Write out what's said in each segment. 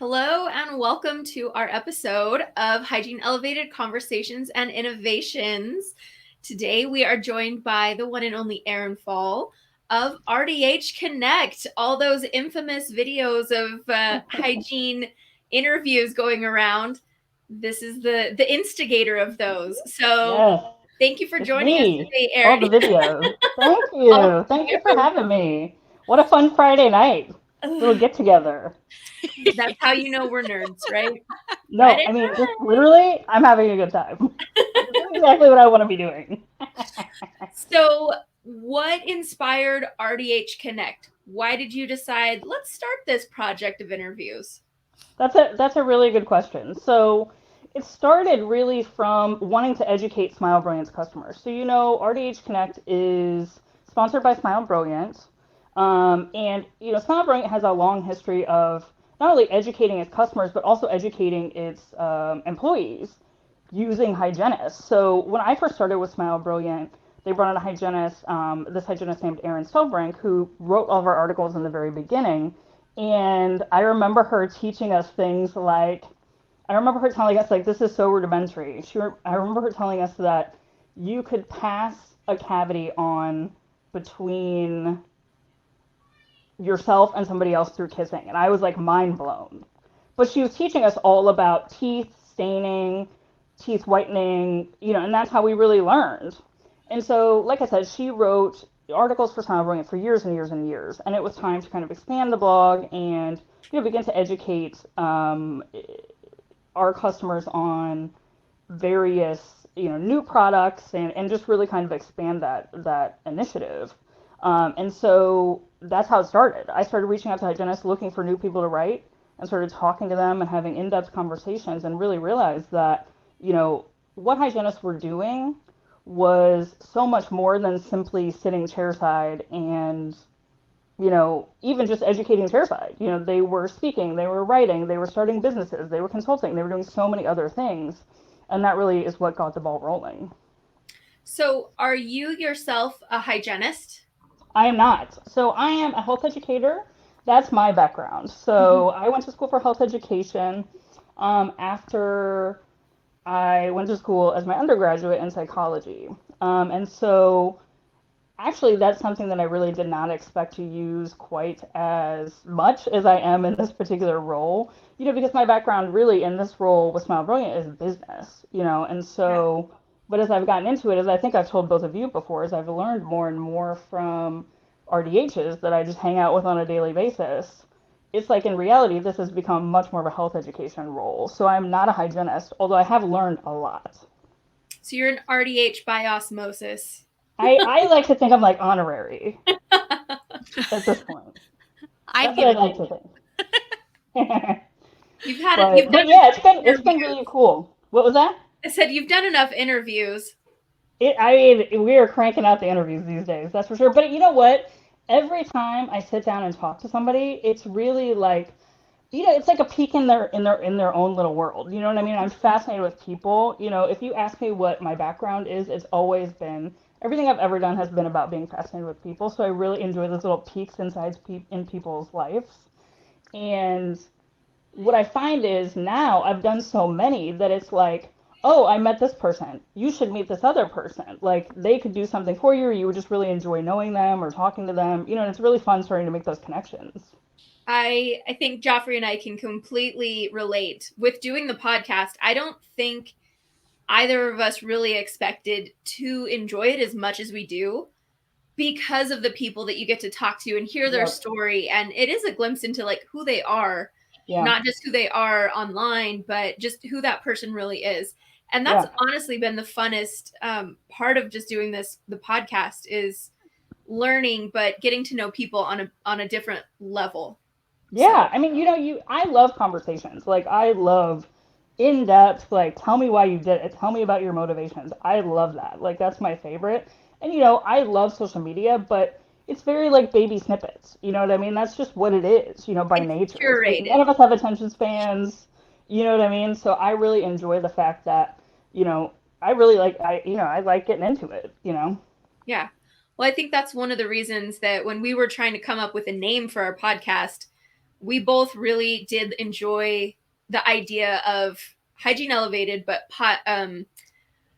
Hello and welcome to our episode of Hygiene Elevated Conversations and Innovations. Today we are joined by the one and only Erin Fawl of RDH Connect. All those infamous videos of hygiene interviews going around. This is the instigator of those. So Yes, thank you for it's joining us me. today, All Erin. the videos. Thank All you. of Thank you for you. having me. What a fun Friday night. Little get together. That's how you know we're nerds, right? No, Friday I mean, just night. literally, I'm having a good time. This is exactly what I want to be doing. So, what inspired RDH Connect? Why did you decide, let's start this project of interviews? That's a really good question. So it started really from wanting to educate Smile Brilliant's customers. So RDH Connect is sponsored by Smile Brilliant, and Smile Brilliant has a long history of not only educating its customers but also educating its employees using hygienists. So when I first started with Smile Brilliant, they brought in a hygienist, this hygienist named Erin Fawl, who wrote all of our articles in the very beginning. And I remember her teaching us things like, I remember her telling us, like, this is so rudimentary. I remember her telling us that you could pass a cavity on between yourself and somebody else through kissing. And I was like mind blown. But she was teaching us all about teeth staining, teeth whitening, and that's how we really learned. And so, like I said, she wrote articles for Smile Brilliant for years and years and years. And it was time to kind of expand the blog and begin to educate our customers on various new products and just really kind of expand that initiative. And so that's how it started. I started reaching out to hygienists looking for new people to write and started talking to them and having in-depth conversations and really realized that what hygienists were doing was so much more than simply sitting chairside and even just educating chairside. They were speaking, they were writing, they were starting businesses, they were consulting, they were doing so many other things. And that really is what got the ball rolling. So, are you yourself a hygienist? I am not. So I am a health educator. That's my background. So I went to school for health education after I went to school as my undergraduate in psychology. And so actually, that's something that I really did not expect to use quite as much as I am in this particular role. Because my background really in this role with Smile Brilliant is business, and Yeah. so, but as I've gotten into it, as I think I've told both of you before, as I've learned more and more from RDHs that I just hang out with on a daily basis, it's like in reality, this has become much more of a health education role. So I'm not a hygienist, although I have learned a lot. So, you're an RDH by osmosis. I like to think I'm like honorary at this point. I'd That's give what it. I like to think. You've But done yeah, enough it's been interviews. really cool. What was that? I said you've done enough interviews. I mean, we are cranking out the interviews these days, that's for sure. But you know what? Every time I sit down and talk to somebody, it's really like, it's like a peek in their own little world. You know what I mean? I'm fascinated with people. If you ask me what my background is, it's always been everything I've ever done has been about being fascinated with people. So I really enjoy those little peeks inside in people's lives. And what I find is now I've done so many that it's like, oh, I met this person. You should meet this other person. Like they could do something for you, or you would just really enjoy knowing them or talking to them. And it's really fun starting to make those connections. I think Joffree and I can completely relate with doing the podcast. I don't think either of us really expected to enjoy it as much as we do because of the people that you get to talk to and hear their Yep. story. And it is a glimpse into like who they are, Yeah. not just who they are online, but just who that person really is. And that's Yeah. honestly been the funnest part of just doing the podcast is learning, but getting to know people on a different level. Yeah. So I mean, I love conversations. Like I love in depth, like tell me why you did it. Tell me about your motivations. I love that. Like that's my favorite. And I love social media, but it's very like baby snippets. You know what I mean? That's just what it is, by it's nature. It's like none curated. of us have attention spans. You know what I mean? So I really enjoy the fact that, you know, I really like I like getting into it. Yeah. Well, I think that's one of the reasons that when we were trying to come up with a name for our podcast, we both really did enjoy the idea of Hygiene Elevated, but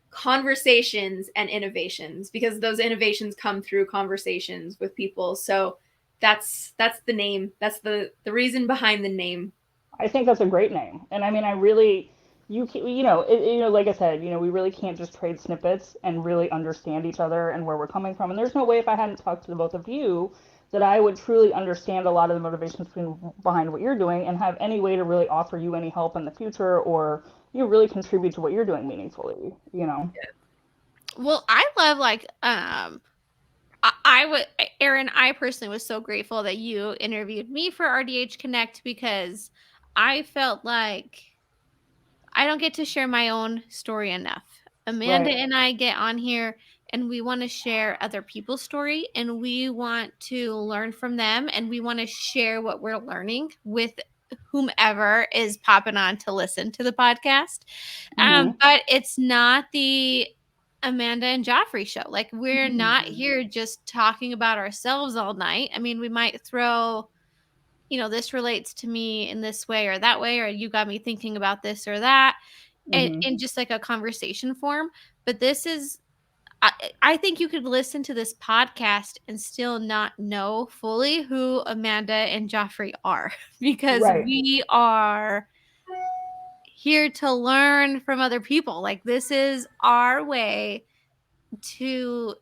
conversations and innovations, because those innovations come through conversations with people. So that's the name. That's the reason behind the name. I think that's a great name. And I mean, I really, like I said, we really can't just trade snippets and really understand each other and where we're coming from. And there's no way, if I hadn't talked to the both of you, that I would truly understand a lot of the motivations behind what you're doing and have any way to really offer you any help in the future, or really contribute to what you're doing meaningfully. Well, I love like I would, Erin, I personally was so grateful that you interviewed me for RDH Connect, because I felt like I don't get to share my own story enough. Amanda Right. and I get on here and we want to share other people's story, and we want to learn from them, and we want to share what we're learning with whomever is popping on to listen to the podcast. Hmm. But it's not the Amanda and Joffree show. Like, we're not here just talking about ourselves all night. I mean, we might throw, this relates to me in this way or that way, or you got me thinking about this or that, and Hmm. in just like a conversation form. But this is, I think you could listen to this podcast and still not know fully who Amanda and Joffrey are, because Right. we are here to learn from other people. Like, this is our way to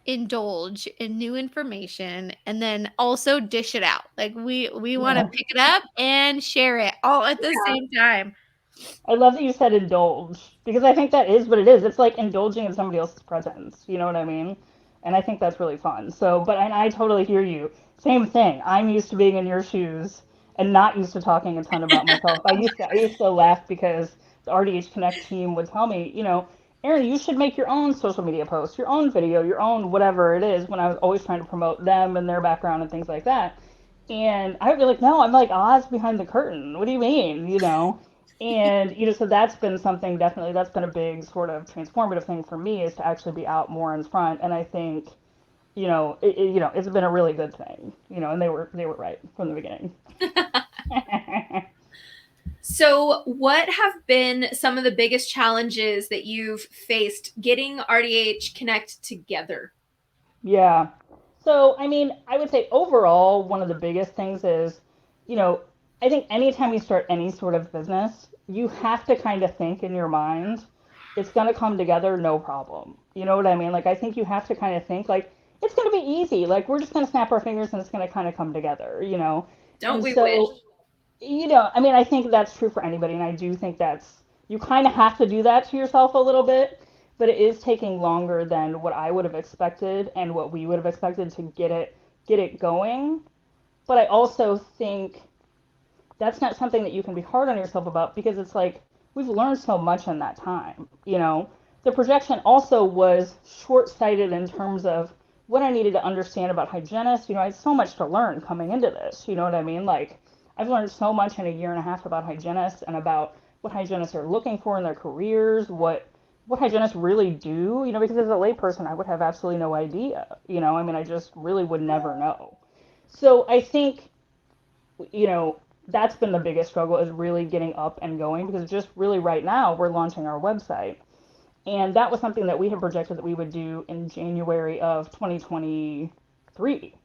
indulge in new information and then also dish it out. Like, we want to Yeah. pick it up and share it all at the Yeah. same time. I love that you said indulge, because I think that is what it is. It's like indulging in somebody else's presence. You know what I mean? And I think that's really fun. So, and I totally hear you. Same thing. I'm used to being in your shoes and not used to talking a ton about myself. I used to laugh because the RDH Connect team would tell me, Erin, you should make your own social media post, your own video, your own whatever it is, when I was always trying to promote them and their background and things like that. And I would be like, no, I'm like Oz behind the curtain. What do you mean? And so that's been something, definitely, that's been a big sort of transformative thing for me, is to actually be out more in front. And I think, it's been a really good thing. And they were right from the beginning. So, what have been some of the biggest challenges that you've faced getting RDH Connect together? Yeah. So, I mean, I would say overall, one of the biggest things is, you know, I think anytime you start any sort of business, you have to kind of think in your mind, it's going to come together, no problem. You know what I mean? Like, I think you have to kind of think, like, it's going to be easy. Like, we're just going to snap our fingers and it's going to kind of come together. Don't And we wish? so, I mean, I think that's true for anybody, and I do think you kind of have to do that to yourself a little bit, but it is taking longer than what I would have expected and what we would have expected to get it going. But I also think that's not something that you can be hard on yourself about, because it's like we've learned so much in that time. The projection also was short-sighted in terms of what I needed to understand about hygienists. I had so much to learn coming into this. You know what I mean? Like, I've learned so much in a year and a half about hygienists and about what hygienists are looking for in their careers, what hygienists really do, because as a layperson, I would have absolutely no idea. I mean, I just really would never know. So I think, you know, that's been the biggest struggle, is really getting up and going, because just really right now we're launching our website. And that was something that we had projected that we would do in January of 2023.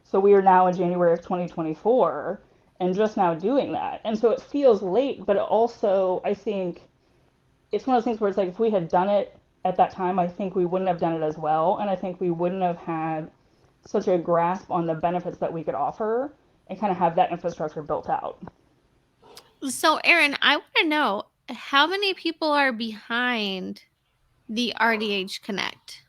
So we are now in January of 2024 and just now doing that. And so it feels late, but it also, I think, it's one of those things where it's like, if we had done it at that time, I think we wouldn't have done it as well. And I think we wouldn't have had such a grasp on the benefits that we could offer and kind of have that infrastructure built out. So, Erin, I want to know, how many people are behind the RDH Connect?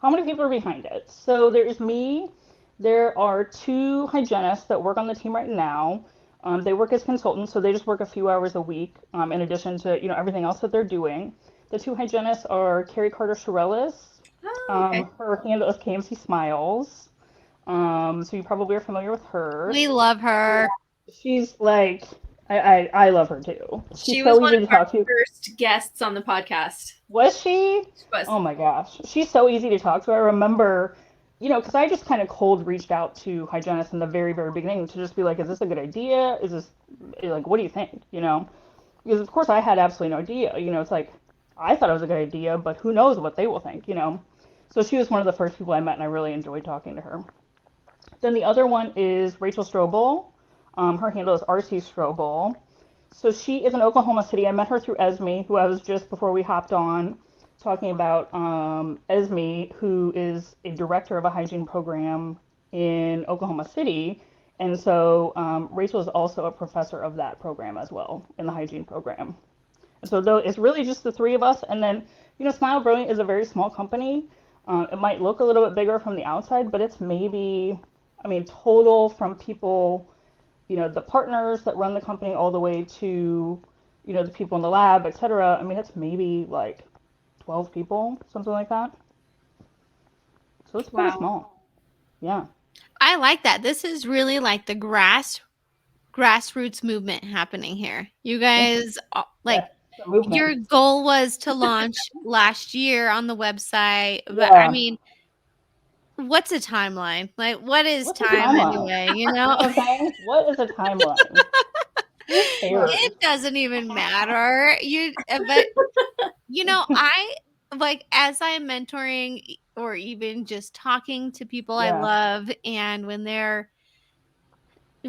How many people are behind it? So there's me. There are two hygienists that work on the team right now. They work as consultants, so they just work a few hours a week, in addition to everything else that they're doing. The two hygienists are Carrie Carter Shirellis. Oh, okay. Her handle is KMC Smiles. So you probably are familiar with her. We love her. She's like, I love her too. She's She was so one easy of to our talk to. first guests on the podcast. Was she? She was. Oh my gosh. She's so easy to talk to. I remember, because I just kind of cold reached out to hygienists in the very, very beginning to just be like, is this a good idea? Is this, like, what do you think? Because of course I had absolutely no idea. It's like, I thought it was a good idea, but who knows what they will think. So she was one of the first people I met, and I really enjoyed talking to her. Then the other one is Rachel Strobel. Her handle is RC Strobel. So she is in Oklahoma City. I met her through Esme, who I was just before we hopped on talking about. Esme, who is a director of a hygiene program in Oklahoma City. And so Rachel is also a professor of that program as well in the hygiene program. And so though it's really just the three of us. And then, Smile Brilliant is a very small company. It might look a little bit bigger from the outside, but it's maybe, total from people, the partners that run the company all the way to, the people in the lab, et cetera. It's maybe like 12 people, something like that. So it's pretty Wow. small. Yeah. I like that. This is really like the grassroots movement happening here. You guys, like, your goal was to launch last year on the website, but what's a timeline? Like, what is time anyway? What is a timeline? Who cares? It doesn't even matter. But I like, as I'm mentoring or even just talking to people I love, and when they're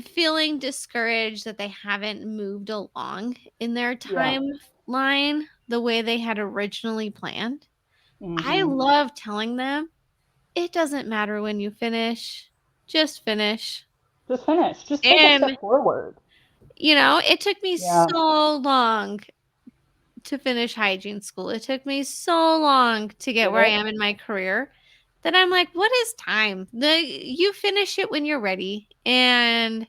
feeling discouraged that they haven't moved along in their timeline the way they had originally planned, I love telling them it doesn't matter when you finish, just finish. Just finish. Just take a step forward. It took me so long to finish hygiene school. It took me so long to get where I am in my career that I'm like, what is time? You finish it when you're ready, and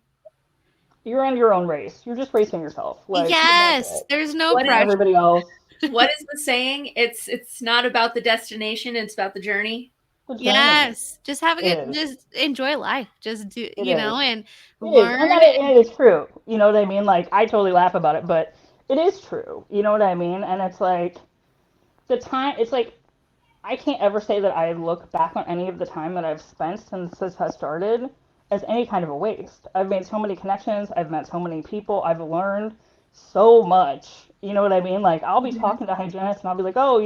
you're in your own race. You're just racing yourself. Like, yes, there's no pressure. Everybody else. What is the saying? It's not about the destination, it's about the journey. Yes, just just enjoy life. Just do, and learn. And it is true. You know what I mean? Like, I totally laugh about it, but it is true. You know what I mean? And it's like, it's like, I can't ever say that I look back on any of the time that I've spent since this has started as any kind of a waste. I've made so many connections. I've met so many people. I've learned so much. You know what I mean? Like, I'll be talking to hygienists and I'll be like, oh,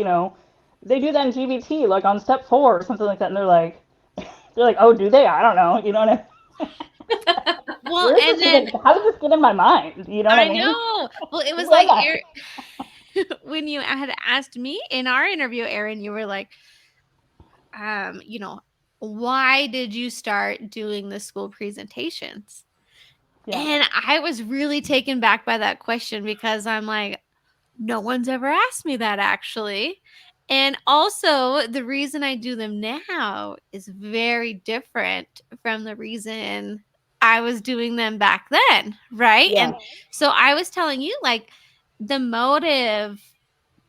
they do that in GBT, like on step 4 or something like that. And they're like, oh, do they? I don't know. You know what I mean? Well, and then how did this get in my mind? You know what I mean? I know. Well, it was like when you had asked me in our interview, Erin, you were like, why did you start doing the school presentations? Yeah. And I was really taken back by that question because I'm like, no one's ever asked me that, actually. And also, the reason I do them now is very different from the reason I was doing them back then, right? Yeah. And so I was telling you, like, the motive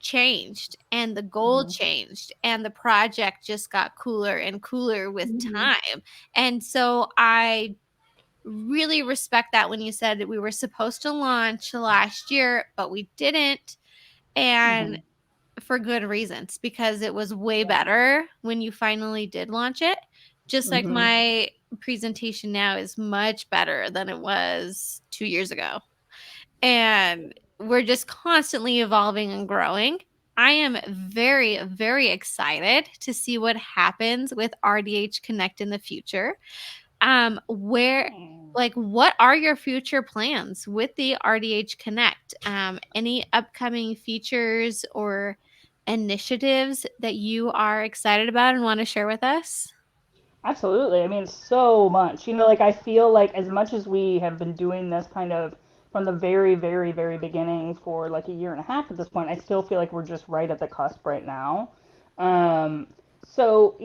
changed and the goal changed and the project just got cooler and cooler with time. And so I really respect that when you said that we were supposed to launch last year, but we didn't. And for good reasons, because it was way better when you finally did launch it. Just like my presentation now is much better than it was 2 years ago. And we're just constantly evolving and growing. I am very, very excited to see what happens with RDH Connect in the future. What are your future plans with the RDH Connect? Any upcoming features or initiatives that you are excited about and want to share with us? Absolutely. So much. Like, I feel like as much as we have been doing this kind of from the very, very, very beginning for like a year and a half at this point, I still feel like we're just right at the cusp right now. So,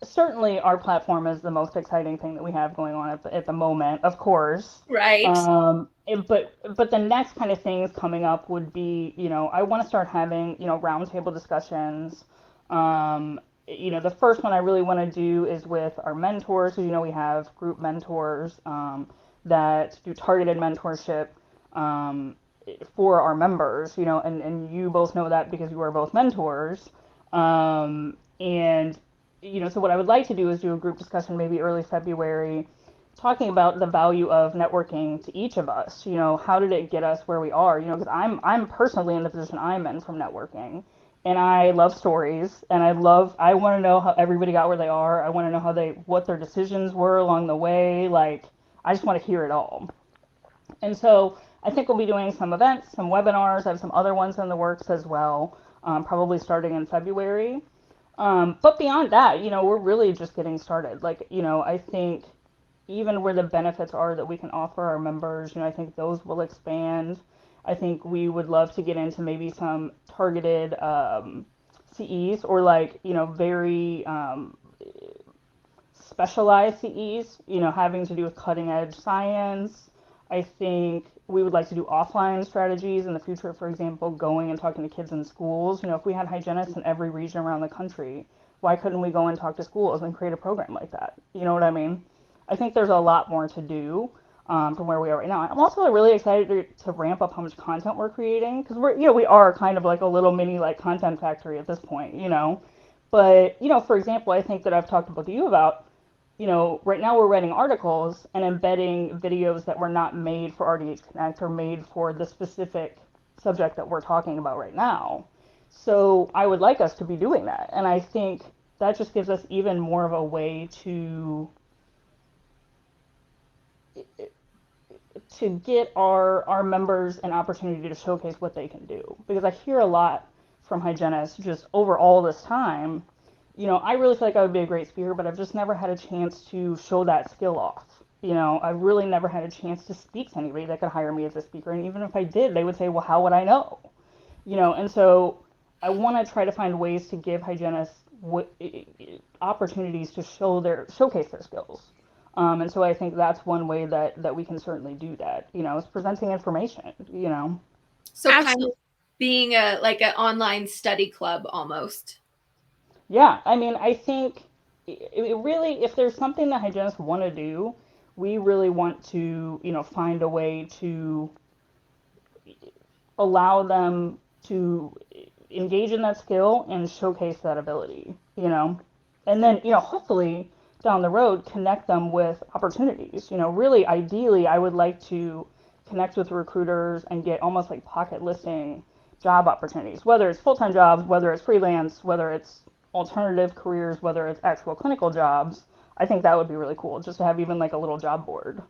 certainly our platform is the most exciting thing that we have going on at the moment, of course. Right. But the next kind of things coming up would be, I want to start having, roundtable discussions. The first one I really want to do is with our mentors. So, we have group mentors that do targeted mentorship for our members, and you both know that because you are both mentors. And so what I would like to do is do a group discussion maybe early February, talking about the value of networking to each of us. How did it get us where we are? Because I'm personally in the position I'm in from networking, and I love stories, and I want to know how everybody got where they are. I want to know what their decisions were along the way. Like, I just want to hear it all. And so I think we'll be doing some events, some webinars. I have some other ones in the works as well, probably starting in February. But beyond that, we're really just getting started. Like, I think even where the benefits are that we can offer our members, I think those will expand. I think we would love to get into maybe some targeted CEs, or like, very specialized CEs, having to do with cutting edge science. I think we would like to do offline strategies in the future, for example, going and talking to kids in schools. If we had hygienists in every region around the country, why couldn't we go and talk to schools and create a program like that? You know what I mean? I think there's a lot more to do from where we are right now. I'm also really excited to ramp up how much content we're creating, because we are kind of like a little mini like content factory at this point. But for example, I think that I've talked with you about, right now we're writing articles and embedding videos that were not made for RDH Connect or made for the specific subject that we're talking about right now. So I would like us to be doing that. And I think that just gives us even more of a way to get our members an opportunity to showcase what they can do. Because I hear a lot from hygienists just over all this time. I really feel like I would be a great speaker, but I've just never had a chance to show that skill off. I've really never had a chance to speak to anybody that could hire me as a speaker. And even if I did, they would say, well, how would I know? And so I want to try to find ways to give hygienists opportunities to showcase their skills. And so I think that's one way that we can certainly do that, is presenting information. So kind of being like an online study club almost. Yeah, I mean, I think it really, if there's something that hygienists want to do, we really want to, find a way to allow them to engage in that skill and showcase that ability. And then, hopefully down the road, connect them with opportunities. Really, ideally, I would like to connect with recruiters and get almost like pocket listing job opportunities, whether it's full-time jobs, whether it's freelance, whether it's alternative careers, whether it's actual clinical jobs. I think that would be really cool, just to have even like a little job board.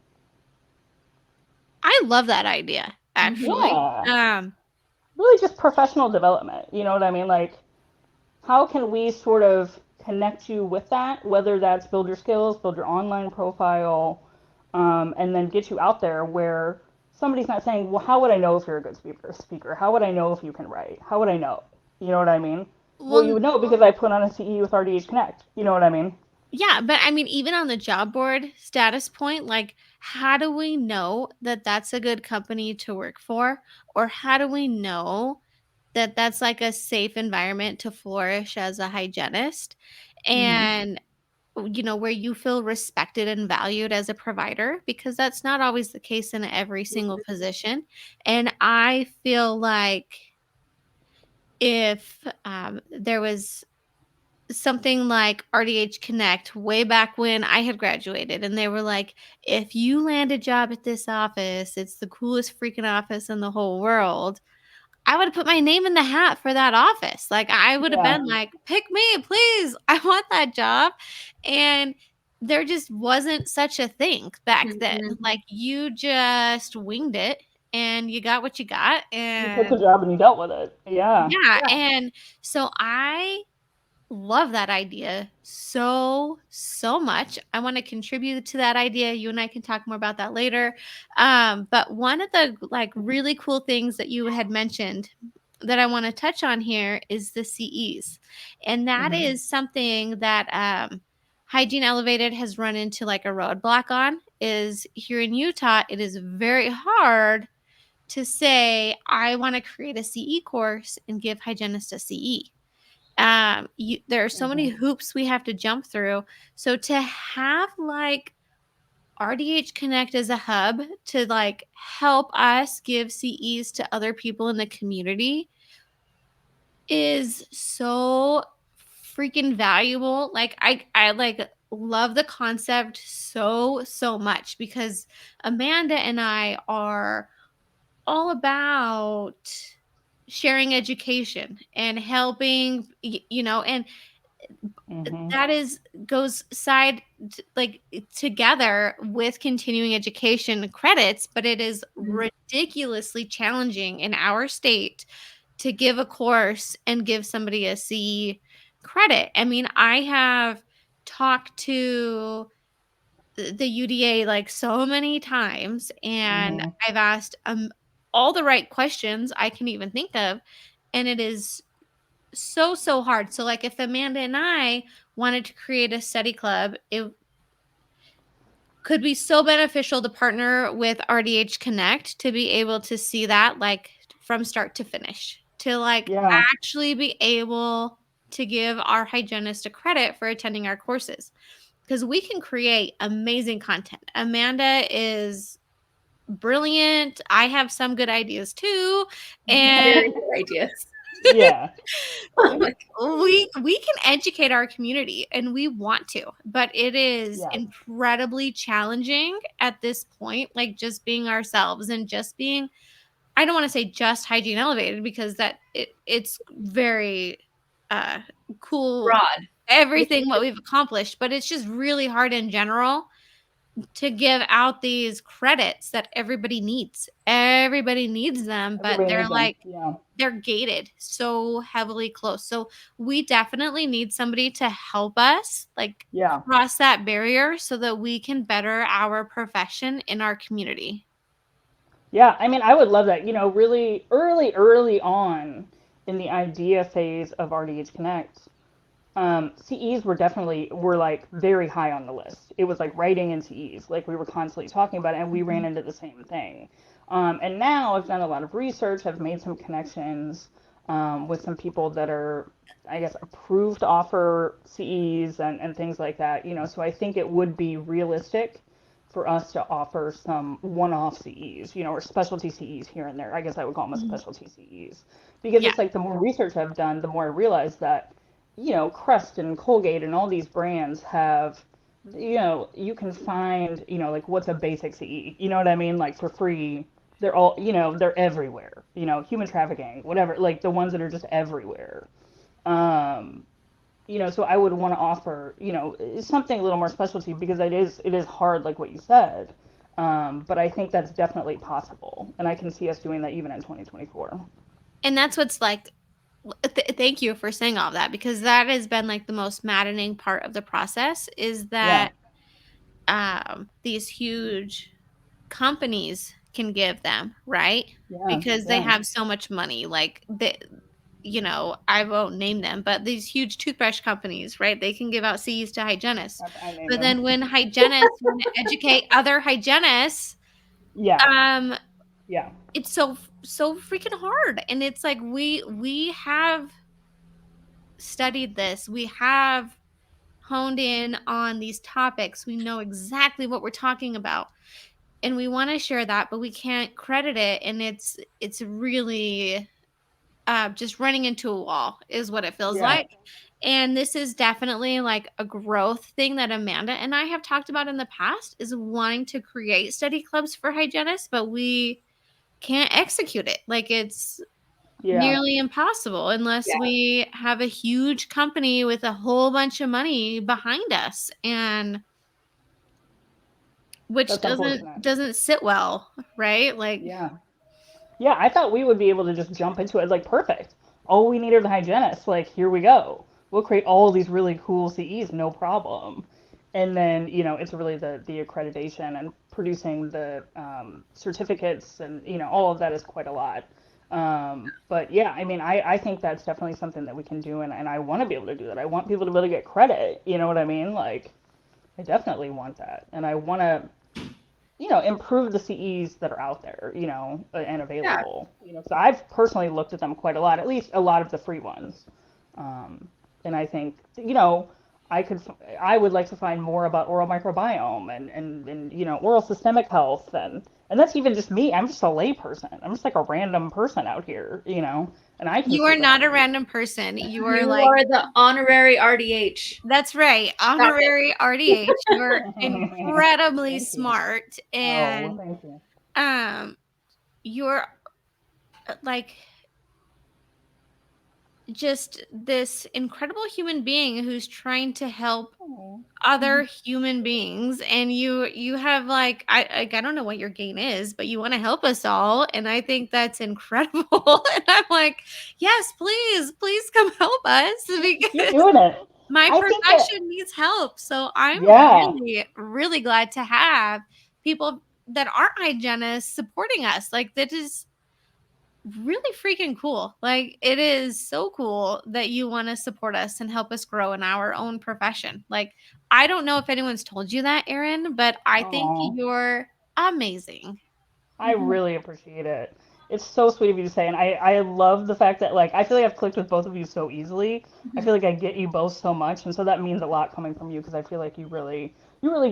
I love that idea, actually. Yeah. Really just professional development. You know what I mean? Like, how can we sort of connect you with that, whether that's build your skills, build your online profile, and then get you out there where somebody's not saying, well, how would I know if you're a good speaker? How would I know if you can write? How would I know? You know what I mean? Well, you would know because I put on a CE with RDH Connect. You know what I mean? Yeah, but I mean, even on the job board status point, like, how do we know that that's a good company to work for? Or how do we know that that's like a safe environment to flourish as a hygienist? And where you feel respected and valued as a provider, because that's not always the case in every single position. And I feel like if there was something like RDH Connect way back when I had graduated, and they were like, if you land a job at this office, it's the coolest freaking office in the whole world, I would have put my name in the hat for that office. Like, I would have been like, pick me, please. I want that job. And there just wasn't such a thing back then. Like, you just winged it and you got what you got. And you took the job and you dealt with it. Yeah. And so I love that idea so much. I want to contribute to that idea. You and I can talk more about that later. But one of the like really cool things that you had mentioned that I want to touch on here is the CEs. And that is something that Hygiene Elevated has run into like a roadblock on. Is here in Utah, it is very hard to say, I want to create a CE course and give hygienists a CE. There are so many hoops we have to jump through. So to have like RDH Connect as a hub to like help us give CEs to other people in the community is so freaking valuable. Like I like love the concept so much because Amanda and I are all about sharing education and helping, and Mm-hmm. that is goes like together with continuing education credits, but it is ridiculously challenging in our state to give a course and give somebody a C credit. I mean, I have talked to the UDA like so many times, and Mm-hmm. I've asked all the right questions I can even think of, and it is so hard. So like if Amanda and I wanted to create a study club, it could be so beneficial to partner with RDH Connect to be able to see that like from start to finish, to like Yeah. actually be able to give our hygienist a credit for attending our courses, because we can create amazing content. Amanda is brilliant. I have some good ideas too. Very And good ideas. Yeah. Oh my we can educate our community, and we want to, but it is Yeah. incredibly challenging at this point, like just being ourselves and just being, I don't want to say just hygiene elevated, because it's very uh cool, broad. everything what we've accomplished, but it's just really hard in general to give out these credits that everybody needs. Everybody needs them, but Everybody they're needs them. like Yeah. they're gated so heavily close. So we definitely need somebody to help us like Yeah. cross that barrier so that we can better our profession in our community. Yeah, I mean, I would love that. Really early on in the idea phase of RDH Connect, CEs were like very high on the list. It was like writing and CEs, like we were constantly talking about it, and we ran into the same thing. And now I've done a lot of research. I've made some connections with some people that are, I guess, approved to offer CEs and things like that. So I think it would be realistic for us to offer some one-off CEs, or specialty CEs here and there. I guess I would call them a Mhm. specialty CEs, because Yeah. it's like the more research I've done, the more I realize that Crest and Colgate and all these brands have, you can find, like what's a basic CE, you know what I mean? Like for free. They're all, they're everywhere, human trafficking, whatever, like the ones that are just everywhere. Um, so I would want to offer, something a little more specialty, because it is hard, like what you said. But I think that's definitely possible. And I can see us doing that even in 2024. And that's what's like thank you for saying all of that, because that has been like the most maddening part of the process is Yeah. that these huge companies can give them, right? Yeah. Because they Yeah. have so much money. Like I won't name them, but these huge toothbrush companies, right? They can give out C's to hygienists. I named But them. then when hygienists want to educate other hygienists, Yeah. um, Yeah. it's so freaking hard. And it's like we have studied this. We have honed in on these topics. We know exactly what we're talking about, and we want to share that, but we can't credit it, and it's really just running into a wall is what it feels Yeah. like. And this is definitely like a growth thing that Amanda and I have talked about in the past, is wanting to create study clubs for hygienists, but we can't execute it. Like it's Yeah. nearly impossible unless Yeah. we have a huge company with a whole bunch of money behind us, and which That's unfortunate. doesn't sit well, right? Like Yeah. Yeah, I thought we would be able to just jump into it. Like, perfect. All we need are the hygienists. Like, here we go. We'll create all these really cool CEs, no problem. And then, it's really the accreditation and producing the certificates, and, all of that is quite a lot. But yeah, I mean, I think that's definitely something that we can do, and I want to be able to do that. I want people to be able to get credit. You know what I mean? Like, I definitely want that. And I want to, improve the CEs that are out there, and Yeah. available. So I've personally looked at them quite a lot, at least a lot of the free ones. And I think, I could, I would like to find more about oral microbiome and oral systemic health, and that's even just me. I'm just a lay person. I'm just like a random person out here. And I can You see are that. not a random person. You are You like, are the honorary RDH. that's right, honorary RDH. You're incredibly Thank you. smart, Oh, well, and thank you. you're like just this incredible human being who's trying to help Oh. other human beings, and you have like I don't know what your gain is, but you want to help us all, and I think that's incredible. And I'm like, yes, please come help us, You're because doing it. my I think that, profession needs help. So I'm yeah. really glad to have people that aren't hygienists supporting us. Like, that is really freaking cool. Like, it is so cool that you want to support us and help us grow in our own profession. Like, I don't know if anyone's told you that, Erin, but I think Oh, you're amazing. I really appreciate it. It's so sweet of you to say, and I love the fact that like I feel like I've clicked with both of you so easily. I feel like I get you both so much, and so that means a lot coming from you because I feel like you really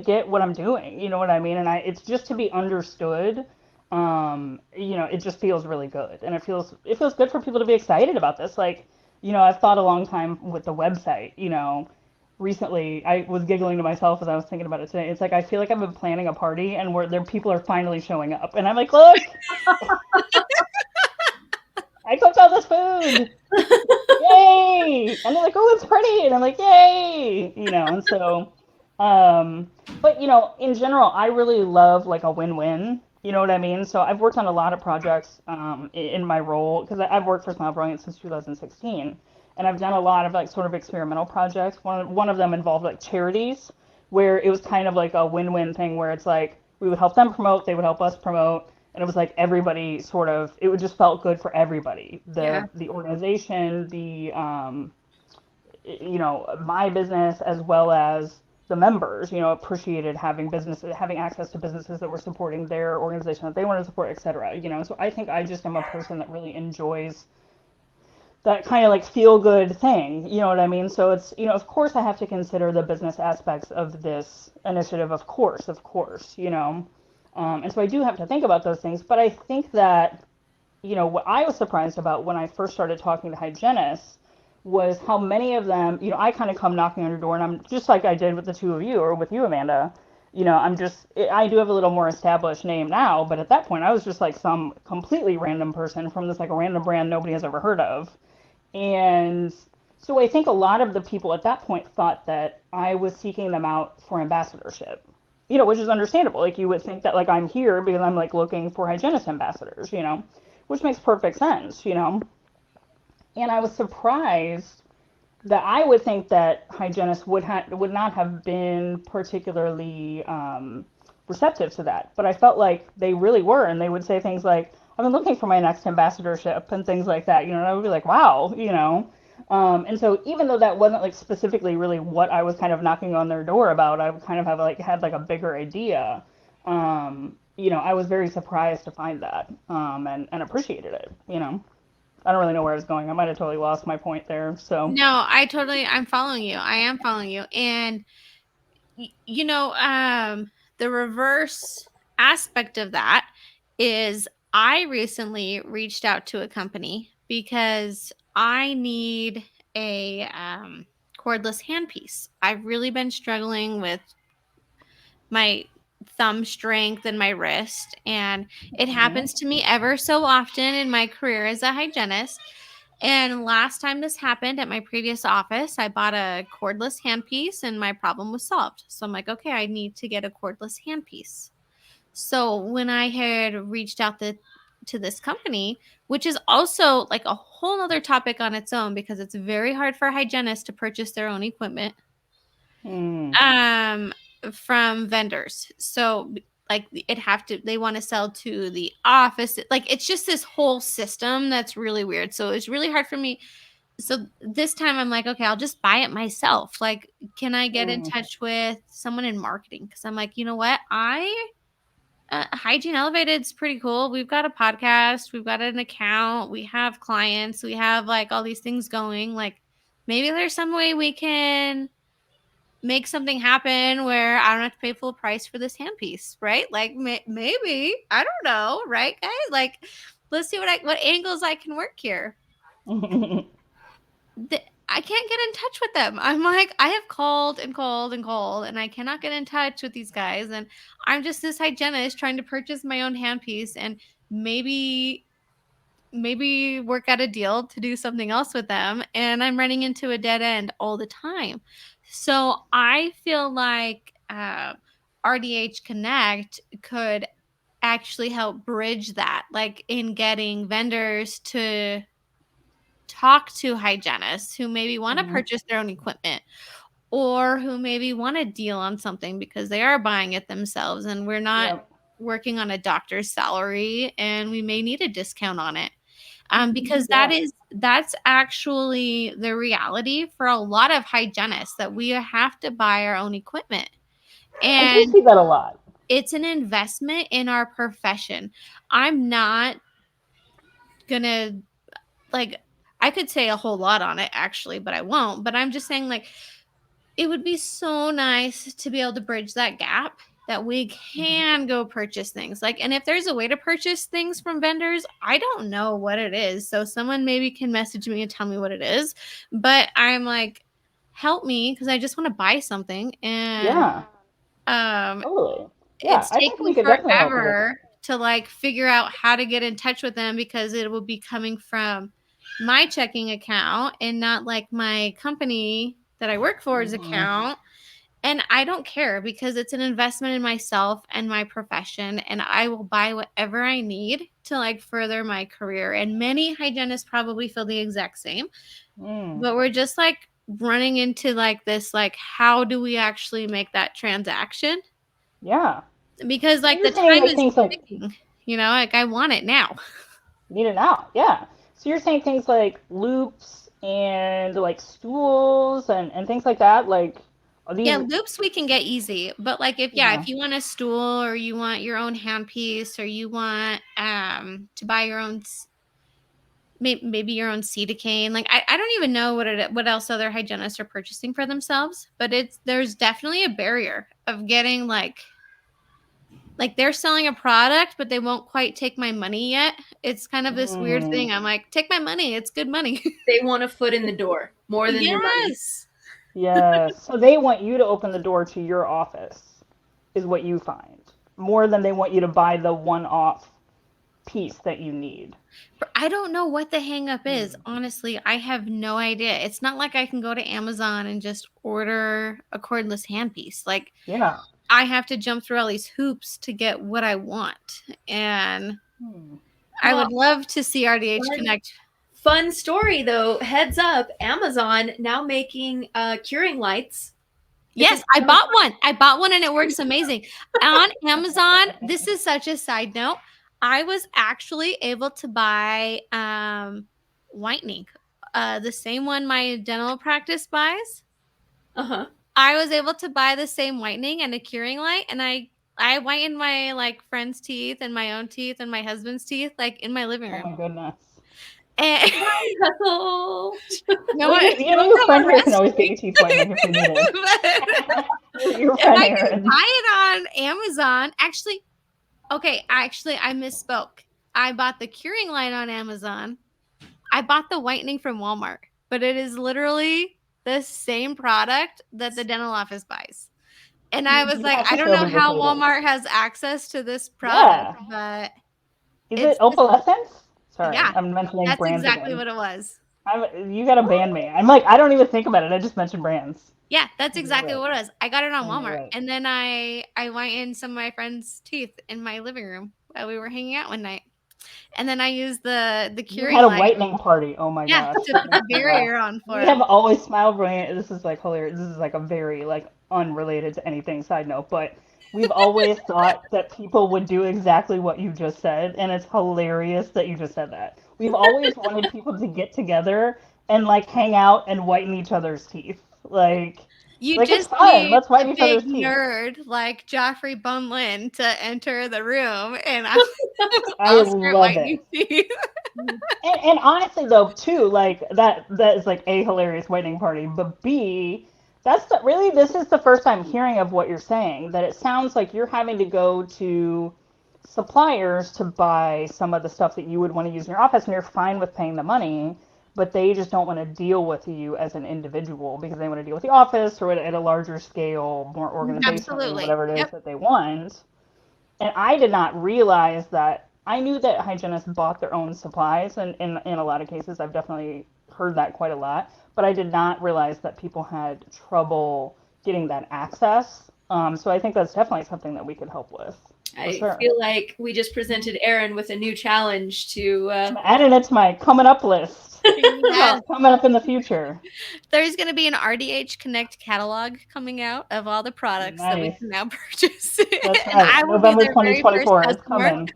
get what I'm doing. You know what I mean? And it's just to be understood. It just feels really good, and it feels good for people to be excited about this. Like, I've thought a long time with the website. Recently I was giggling to myself as I was thinking about it today. It's like I feel like I've been planning a party and where there people are finally showing up, and I'm like, look, I cooked all this food. Yay! And they're like, oh, it's pretty. And I'm like, yay! And so, but in general, I really love like a win-win. You know what I mean? So I've worked on a lot of projects in my role because I've worked for Smile Brilliant since 2016, and I've done a lot of like sort of experimental projects. One of them involved like charities, where it was kind of like a win-win thing where it's like we would help them promote, they would help us promote, and it was like everybody sort of it would just felt good for everybody, Yeah. the organization, the my business as well as the members appreciated having access to businesses that were supporting their organization that they wanted to support, etc. So I think I just am a person that really enjoys that kind of like feel good thing. You know what I mean? So it's, of course I have to consider the business aspects of this initiative, of course. And so I do have to think about those things. But I think that, what I was surprised about when I first started talking to hygienists was how many of them, I kind of come knocking on your door and I'm just like I did with the two of you or with you, Amanda. I do have a little more established name now, but at that point I was just like some completely random person from this like a random brand nobody has ever heard of. And so I think a lot of the people at that point thought that I was seeking them out for ambassadorship, which is understandable. Like you would think that like I'm here because I'm like looking for hygienist ambassadors, which makes perfect sense. And I was surprised that I would think that hygienists would not have been particularly receptive to that, but I felt like they really were, and they would say things like, "I've been looking for my next ambassadorship" and things like that. And I would be like, "Wow." And so even though that wasn't like specifically really what I was kind of knocking on their door about, I would kind of have like had like a bigger idea. I was very surprised to find that and appreciated it. I don't really know where I was going. I might have totally lost my point there. So. No, I'm following you. I am following you. And the reverse aspect of that is I recently reached out to a company because I need a cordless handpiece. I've really been struggling with my thumb strength and my wrist, and it Mhm. happens to me ever so often in my career as a hygienist. And last time this happened at my previous office, I bought a cordless handpiece and my problem was solved. So I'm like, okay, I need to get a cordless handpiece. So when I had reached out to this company, which is also like a whole other topic on its own because it's very hard for hygienists to purchase their own equipment Mm. um from vendors. So like they want to sell to the office. Like, it's just this whole system that's really weird. So it's really hard for me. So this time I'm like, okay, I'll just buy it myself. Like, can I get in Mm. touch with someone in marketing? Because I'm like, you know what? Hygiene Elevated's pretty cool. We've got a podcast, we've got an account, we have clients, we have like all these things going. Like, maybe there's some way we can make something happen where I don't have to pay full price for this handpiece, right? Like, maybe, I don't know, right, guys? Like, let's see what angles I can work here. I can't get in touch with them. I'm like, I have called and called and called, and I cannot get in touch with these guys. And I'm just this hygienist trying to purchase my own handpiece and maybe work out a deal to do something else with them. And I'm running into a dead end all the time. So I feel like RDH Connect could actually help bridge that, like in getting vendors to talk to hygienists who maybe want to purchase their own equipment or who maybe want a deal on something because they are buying it themselves and we're not Yep. working on a doctor's salary and we may need a discount on it. Because Yeah. that's actually the reality for a lot of hygienists, that we have to buy our own equipment. I do And see that a lot. it's an investment in our profession. I'm not gonna, like, I could say a whole lot on it actually, but I won't. But I'm just saying, like, it would be so nice to be able to bridge that gap, that we can go purchase things. Like, and if there's a way to purchase things from vendors, I don't know what it is. So someone maybe can message me and tell me what it is. But I'm like, help me, because I just want to buy something. And Yeah, um totally. Yeah, it's I think we taking could definitely help you with forever to like figure out how to get in touch with them, because it will be coming from my checking account and not like my company that I work for's that. account. And I don't care, because it's an investment in myself and my profession, and I will buy whatever I need to like further my career. And many hygienists probably feel the exact same, Mm. but we're just like running into like this, like, how do we actually make that transaction? Yeah. Because So like you're the saying time like is things like ticking, like I want it now. need it now. Yeah. So you're saying things like loops and like stools and things like that. Like are Yeah, these? loops we can get easy, but like Yeah. if you want a stool, or you want your own handpiece, or you want to buy your own maybe your own Cedicane. Like I don't even know what else other hygienists are purchasing for themselves, but there's definitely a barrier of getting like they're selling a product, but they won't quite take my money yet. It's kind of this weird Mm. thing. I'm like, take my money. It's good money. They want a foot in the door more than your money. Yes. Yes. So they want you to open the door to your office, is what you find, more than they want you to buy the one-off piece that you need. I don't know what the hang up is. Mm. Honestly, I have no idea. It's not like I can go to Amazon and just order a cordless handpiece. Like, Yeah. I have to jump through all these hoops to get what I want. And Hmm. I Well, would love to see RDH fun, Connect. fun story though. Heads up, Amazon now making curing lights. Yes, I bought one. I bought one and it works amazing. On Amazon, this is such a side note. I was actually able to buy whitening. The same one my dental practice buys. Uh-huh. I was able to buy the same whitening and a curing light, and I whitened my like friend's teeth and my own teeth and my husband's teeth like in my living Oh room. my goodness. And Hustle. no Well, one, you know don't your friend come here can arrest always get me. you teeth whitening if you need it. But Your if friend I can Erin. buy it on Amazon, actually, I misspoke. I bought the curing light on Amazon. I bought the whitening from Walmart, but it is literally the same product that the dental office buys. And I was You'd like, have I to don't show know me the how photos. Walmart has access to this product, Yeah. but Is it it's just, opalescence? Sorry, yeah, I'm mentioning that's brands exactly again. what it was. You gotta ban me. I'm like, I don't even think about it. I just mentioned brands. Yeah, that's I knew exactly it. what it was. I got it on I knew Walmart, it. and then I whitened some of my friends' teeth in my living room while we were hanging out one night, and then I used the You curing had a light, whitening party. Oh my yeah, gosh. to That put the makes me laugh. barrier on for We have them. always smile brilliant. This is like hilarious. This is like a very like unrelated to anything side note, but we've always thought that people would do exactly what you just said, and it's hilarious that you just said that. We've always wanted people to get together and like hang out and whiten each other's teeth. You Like it's just fun. need Let's a whiten each big other's teeth. nerd like Joffree Bunleang to enter the room, and I'll, I I'll start love it. whitening teeth. And honestly though too, like that is like a hilarious whitening party, but B, really this is the first time hearing of what you're saying, that it sounds like you're having to go to suppliers to buy some of the stuff that you would want to use in your office and you're fine with paying the money, but they just don't want to deal with you as an individual because they want to deal with the office or at a larger scale, more organizationally, Absolutely. whatever it is Yep. that they want. And I did not realize that. I knew that hygienists bought their own supplies, and in a lot of cases, I've definitely heard that quite a lot. But I did not realize that people had trouble getting that access. So I think that's definitely something that we could help with. I Sure. feel like we just presented Erin with a new challenge to. I'm adding it to my coming up list. Yes. Coming up in the future. There's going to be an RDH Connect catalog coming out of all the products that we Nice. can now purchase. That's And right. I will November be their very first 2024 is customer. coming.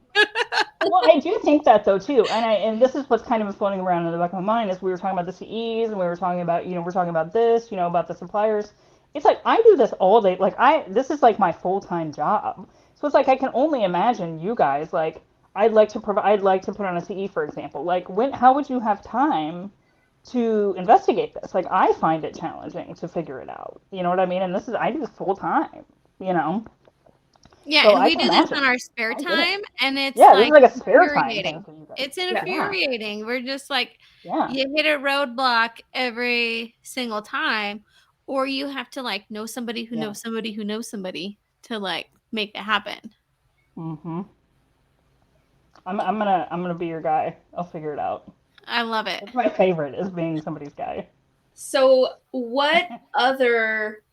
Well, I do think that though too, and this is what's kind of floating around in the back of my mind is we were talking about the CEs and we were talking about we're talking about this about the suppliers. It's like I do this all day. Like this is like my full-time job. So it's like I can only imagine you guys like I'd like to put on a CE for example. Like how would you have time to investigate this? Like I find it challenging to figure it out. You know what I mean? And I do this full time. Yeah, So and I we can do this imagine. on our spare I get it. time, and it's Yeah, this is like like a spare time thing infuriating. for you guys. It's Yeah. infuriating. We're just like, Yeah. you hit a roadblock every single time, or you have to like know somebody who knows somebody who knows somebody to like make it happen. Mhm. I'm gonna be your guy. I'll figure it out. I love it. That's my favorite is being somebody's guy. So, what other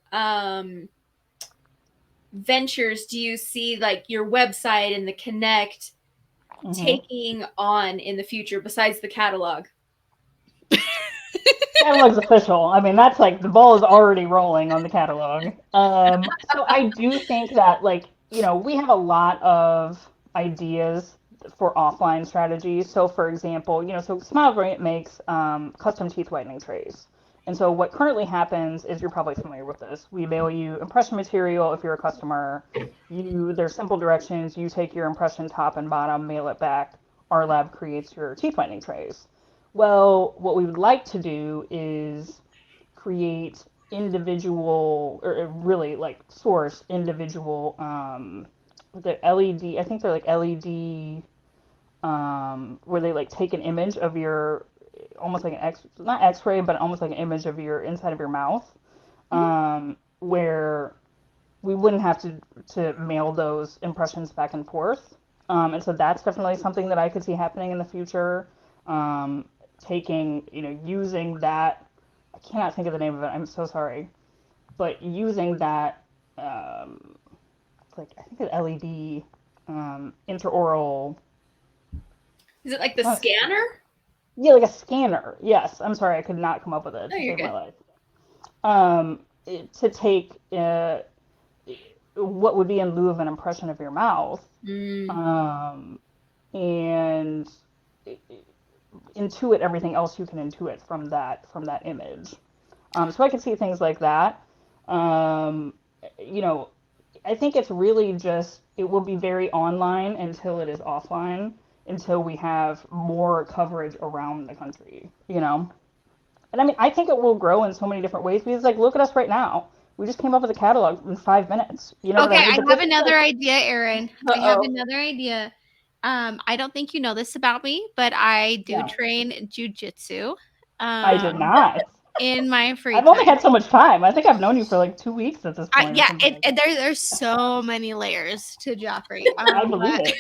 ventures do you see, like your website and the Connect, taking on in the future besides the catalog? Catalog's official. I mean, that's like the ball is already rolling on the catalog. So I do think that we have a lot of ideas for offline strategies. So for example, so Smile Brilliant makes custom teeth whitening trays. And so what currently happens is you're probably familiar with this. We mail you impression material if you're a customer. There's simple directions. You take your impression top and bottom, mail it back. Our lab creates your teeth whitening trays. Well, what we would like to do is create individual, or really like source individual, the LED, I think they're like LED, where they like take an image of your, almost like not X-ray, but almost like an image of your inside of your mouth, where we wouldn't have to mail those impressions back and forth. And so that's definitely something that I could see happening in the future. Using that, I cannot think of the name of it, I'm so sorry, but using that, I think it's LED, intraoral. Is it like the scanner? Yeah, like a scanner. Yes, I'm sorry, I could not come up with it to save my life. To take what would be in lieu of an impression of your mouth, and intuit everything else you can intuit from that image. So I can see things like that. I think it's really just it will be very online until it is offline, until we have more coverage around the country. And I mean, I think it will grow in so many different ways because, like, look at us right now. We just came up with a catalog in 5 minutes. You know Okay, what I mean? I have another idea, Erin. Uh-oh. I have another idea. I don't think you know this about me, but I do train jujitsu. I did not. In my free I've time. only had so much time. I think I've known you for like 2 weeks at this point. There's so many layers to Joffree. I believe it.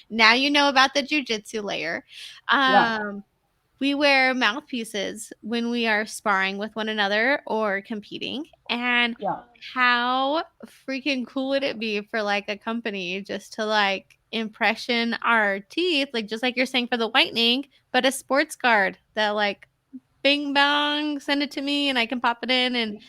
Now you know about the jujitsu layer. We wear mouthpieces when we are sparring with one another or competing. And how freaking cool would it be for like a company just to like impression our teeth, like just like you're saying for the whitening, but a sports card that like bing bong, send it to me and I can pop it in and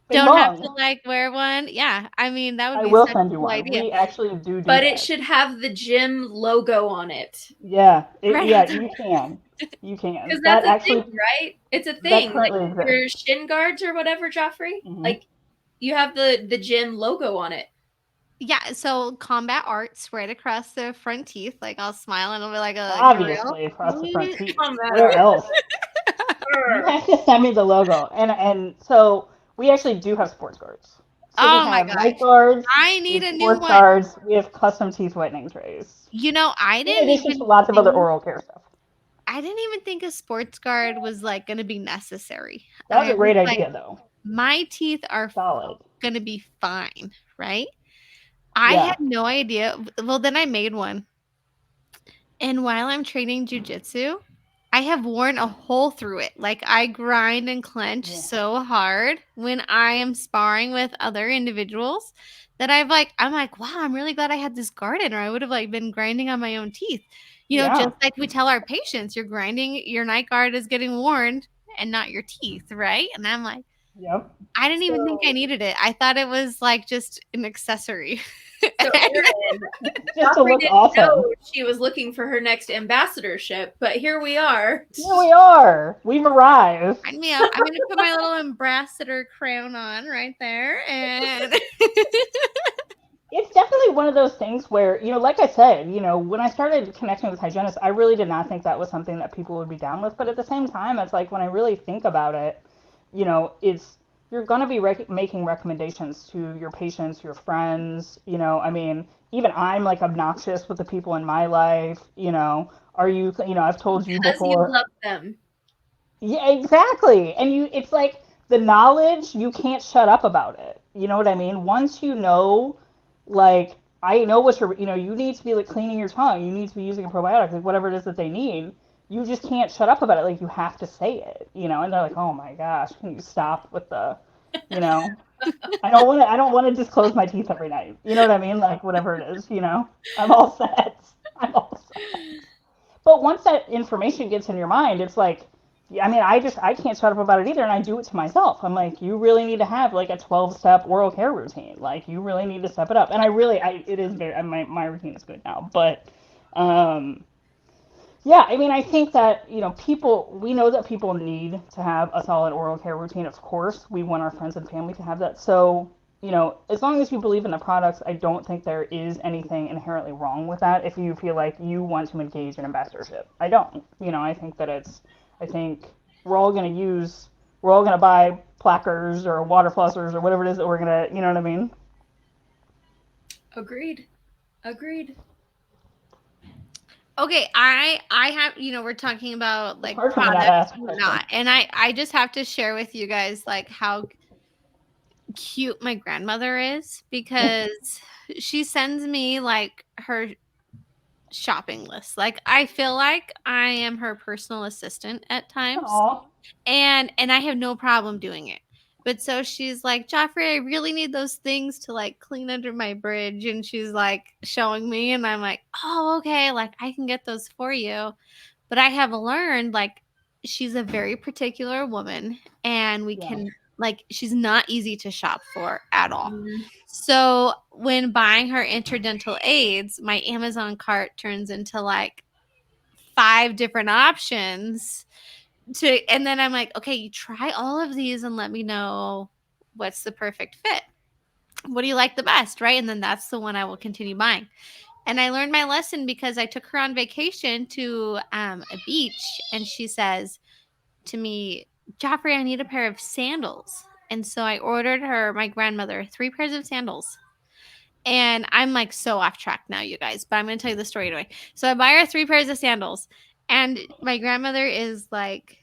don't have to like wear one. Yeah, I mean that would be such a cool idea. We actually do but that. It should have the gym logo on it. Yeah, you can. You can. Because that's a thing, right? It's a thing. Like your shin guards or whatever, Joffree. Like you have the gym logo on it. Yeah, so combat arts right across the front teeth. Like I'll smile and it'll be like a obviously across the front teeth. Where else? You have to send me the logo, and so we actually do have sports guards. So we have night guards. I need a new one. Guards. We have custom teeth whitening trays. I didn't even. Lots of other oral care stuff. I didn't even think a sports guard was like going to be necessary. That was I a great was like, idea, though. my teeth are Solid. going to be fine, right? I Yeah. had no idea. Well, then I made one. And while I'm training jujitsu, I have worn a hole through it. Like I grind and clench Yeah. so hard when I am sparring with other individuals that I'm like, wow, I'm really glad I had this guard in, or I would have like been grinding on my own teeth. You know, Yeah. just like we tell our patients, you're grinding, your night guard is getting worn and not your teeth, right? And I'm like, Yep. I didn't even think I needed it. I thought it was like just an accessory. So Erin, Just to Joffree look didn't awesome. know she was looking for her next ambassadorship, but here we are. Here we are. We've arrived. Sign me up. I'm going to put my little ambassador crown on right there. And It's definitely one of those things where, like I said, when I started connecting with hygienists, I really did not think that was something that people would be down with. But at the same time, it's like when I really think about it, it's you're going to be making recommendations to your patients, your friends. I mean, even I'm like obnoxious with the people in my life. Are you? I've told you Because you before. love them. Yeah, exactly. And it's like the knowledge, you can't shut up about it. You know what I mean? Once you know, like, I know what you need to be like cleaning your tongue, you need to be using a probiotic, like whatever it is that they need. You just can't shut up about it. Like, you have to say it, and they're like, oh my gosh, can you stop with you know, I don't want to just close my teeth every night. You know what I mean? Like, whatever it is, I'm all set. I'm all set. But once that information gets in your mind, it's like, I mean, I can't shut up about it either, and I do it to myself. I'm like, you really need to have like a 12-step oral care routine. Like, you really need to step it up. And it is very, my routine is good now. But, yeah, I mean, I think that, we know that people need to have a solid oral care routine. Of course, we want our friends and family to have that. So, as long as you believe in the products, I don't think there is anything inherently wrong with that if you feel like you want to engage in ambassadorship. I don't. I think that I think we're all going to buy plackers or water flossers or whatever it is that we're going to, you know what I mean? Agreed. okay, I have, we're talking about like Hard for me not to products ask and a whatnot. question. And I just have to share with you guys like how cute my grandmother is, because she sends me like her shopping list. Like I feel like I am her personal assistant at times. Aw. And I have no problem doing it. But so she's like, Joffrey, I really need those things to like clean under my bridge. And she's like showing me, and I'm like, oh, okay, like I can get those for you. But I have learned like she's a very particular woman, and we Yeah. can like she's not easy to shop for at all. Mm. So when buying her interdental aids, my Amazon cart turns into like 5 different options and then I'm like, okay, you try all of these and let me know what's the perfect fit. What do you like the best, right? And then that's the one I will continue buying. And I learned my lesson because I took her on vacation to a beach, and she says to me, Joffrey, I need a pair of sandals. And so I ordered my grandmother, 3 pairs of sandals. And I'm like so off track now, you guys, but I'm going to tell you the story anyway. So I buy her 3 pairs of sandals, and my grandmother is like,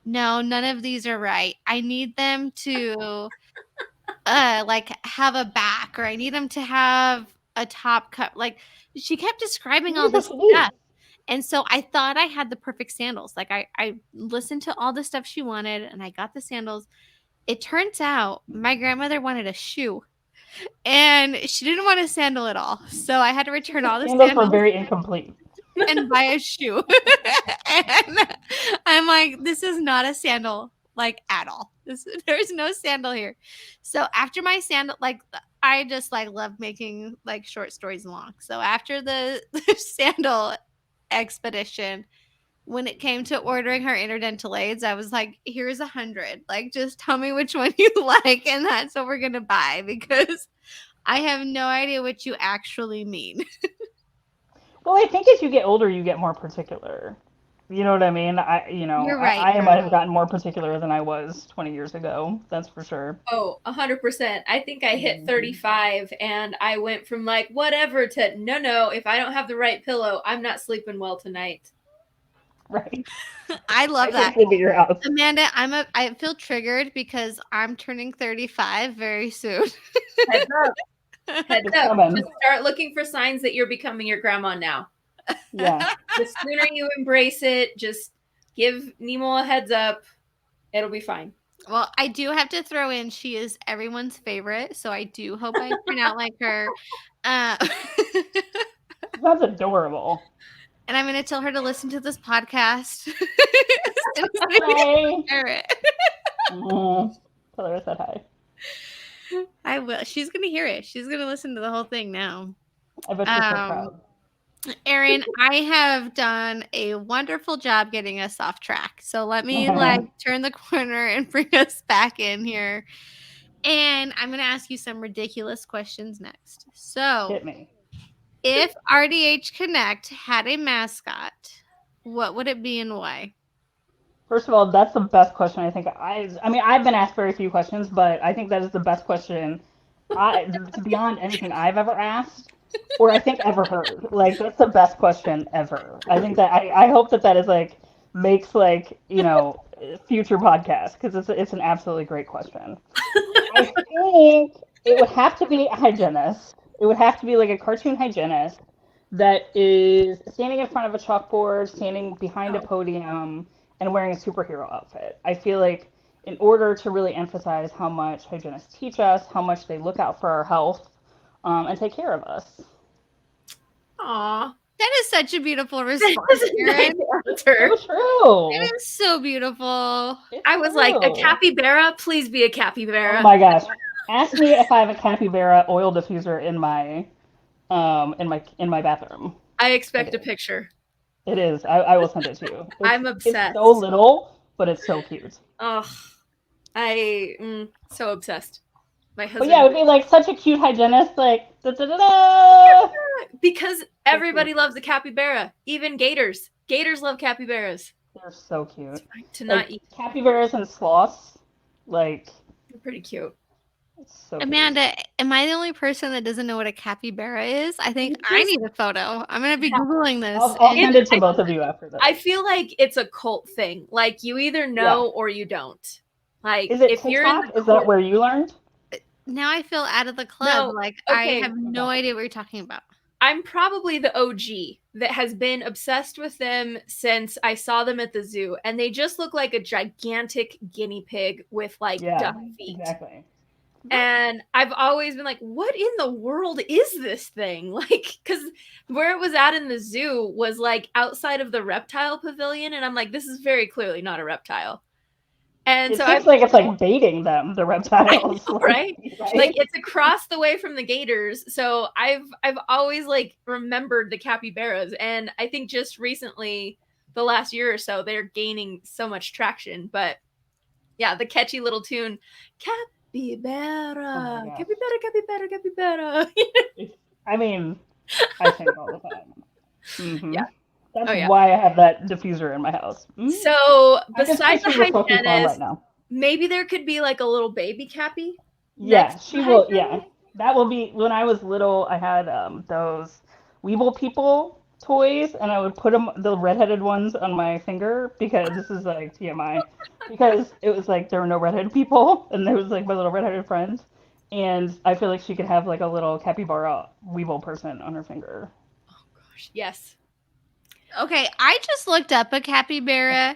no, none of these are right. I need them to like have a back, or I need them to have a top cut. Like she kept describing all this stuff. And so I thought I had the perfect sandals. Like I listened to all the stuff she wanted, and I got the sandals. It turns out my grandmother wanted a shoe, and she didn't want a sandal at all. So I had to return all the Sandals were sandals very incomplete. and buy a shoe. And I'm like, this is not a sandal, like at all. There's no sandal here. So after my sandal, like I just like love making like short stories long. So after the sandal expedition, when it came to ordering her interdental aids, I was like, here's 100. Like, just tell me which one you like, and that's what we're gonna buy, because I have no idea what you actually mean. Well, I think as you get older, you get more particular. You know what I mean? You're right. I might have gotten more particular than I was 20 years ago. That's for sure. Oh, 100%. I think I hit 35 and I went from like whatever to no, if I don't have the right pillow, I'm not sleeping well tonight. Right. I love I that. can live at your house. Amanda, I feel triggered because I'm turning 35 very soon. Heads up. Heads It's up. coming. Just start looking for signs that you're becoming your grandma now. Yeah. The sooner you embrace it, just give Nemo a heads up. It'll be fine. Well, I do have to throw in she is everyone's favorite, so I do hope I turn out like her. That's adorable. And I'm going to tell her to listen to this podcast. Hi. Hear it. Tell her I said hi. I will. She's going to hear it. She's going to listen to the whole thing now. I bet she's so proud. Erin, I have done a wonderful job getting us off track. So let me turn the corner and bring us back in here. And I'm going to ask you some ridiculous questions next. So Hit me. if RDH Connect had a mascot, what would it be and why? First of all, that's the best question I think. I mean, I've been asked very few questions, but I think that is the best question beyond anything I've ever asked or I think ever heard. Like, that's the best question ever. I think that I hope that is like makes like, future podcasts because it's an absolutely great question. I think it would have to be a hygienist. It would have to be like a cartoon hygienist that is standing in front of a chalkboard, standing behind a podium, and wearing a superhero outfit. I feel like in order to really emphasize how much hygienists teach us, how much they look out for our health, and take care of us. Aw. That is such a beautiful response, Erin. It's so true. It is so beautiful. I was like, a capybara? Please be a capybara. Oh my gosh. Ask me if I have a capybara oil diffuser in my bathroom. I expect a picture. It is. I will send it to you. I'm obsessed. It's so little, but it's so cute. Oh, so obsessed. My husband. But yeah, it would be like such a cute hygienist, like da-da-da-da. Because everybody loves a capybara, even gators. Gators love capybaras. They're so cute. To not eat capybaras and sloths, like they're pretty cute. So Amanda, am I the only person that doesn't know what a capybara is? I think I need a photo. I'm gonna be Googling this. I'll send it to both of you after this. I feel like it's a cult thing. Like you either know or you don't. Like is it if TikTok? You're in is that where you learned? Now I feel out of the club. No, I have no idea what you're talking about. I'm probably the OG that has been obsessed with them since I saw them at the zoo, and they just look like a gigantic guinea pig with like duck feet. Exactly. And I've always been like, what in the world is this thing? Like, because where it was at in the zoo was like outside of the reptile pavilion. And I'm like, this is very clearly not a reptile. And it so seems like it's like baiting them, the reptiles. Know, right? Like it's across the way from the gators. So I've always like remembered the capybaras. And I think just recently, the last year or so, they're gaining so much traction. But yeah, the catchy little tune, capybara, capybara, capybara, capybara. I mean, I sing it all the time. Mm-hmm. Yeah. That's why I have that diffuser in my house. Mm-hmm. So besides the hygienist, right maybe there could be like a little baby cappy. Yeah, she will. Yeah, that will be. When I was little, I had those Weeble People toys, and I would put them, the redheaded ones, on my finger because this is like TMI. Because it was like there were no redheaded people, and there was like my little redheaded friends, and I feel like she could have like a little capybara Weeble person on her finger. Oh gosh, yes. Okay, I just looked up a capybara.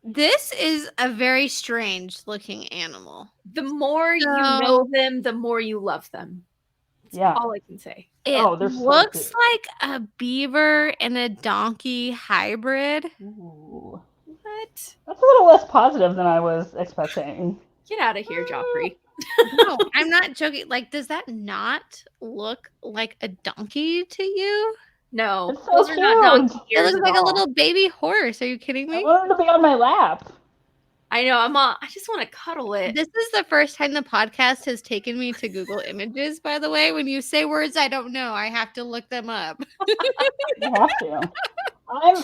This is a very strange looking animal. The more you know them, the more you love them. That's all I can say. It looks like a beaver and a donkey hybrid. Ooh. What? That's a little less positive than I was expecting. Get out of here, Joffree. No, I'm not joking. Like, does that not look like a donkey to you? No, so those are not donkey ears. It looks like all. a little baby horse. Are you kidding me? I want him to be on my lap. I know. I just want to cuddle it. This is the first time the podcast has taken me to Google Images, by the way. When you say words I don't know, I have to look them up. You have to.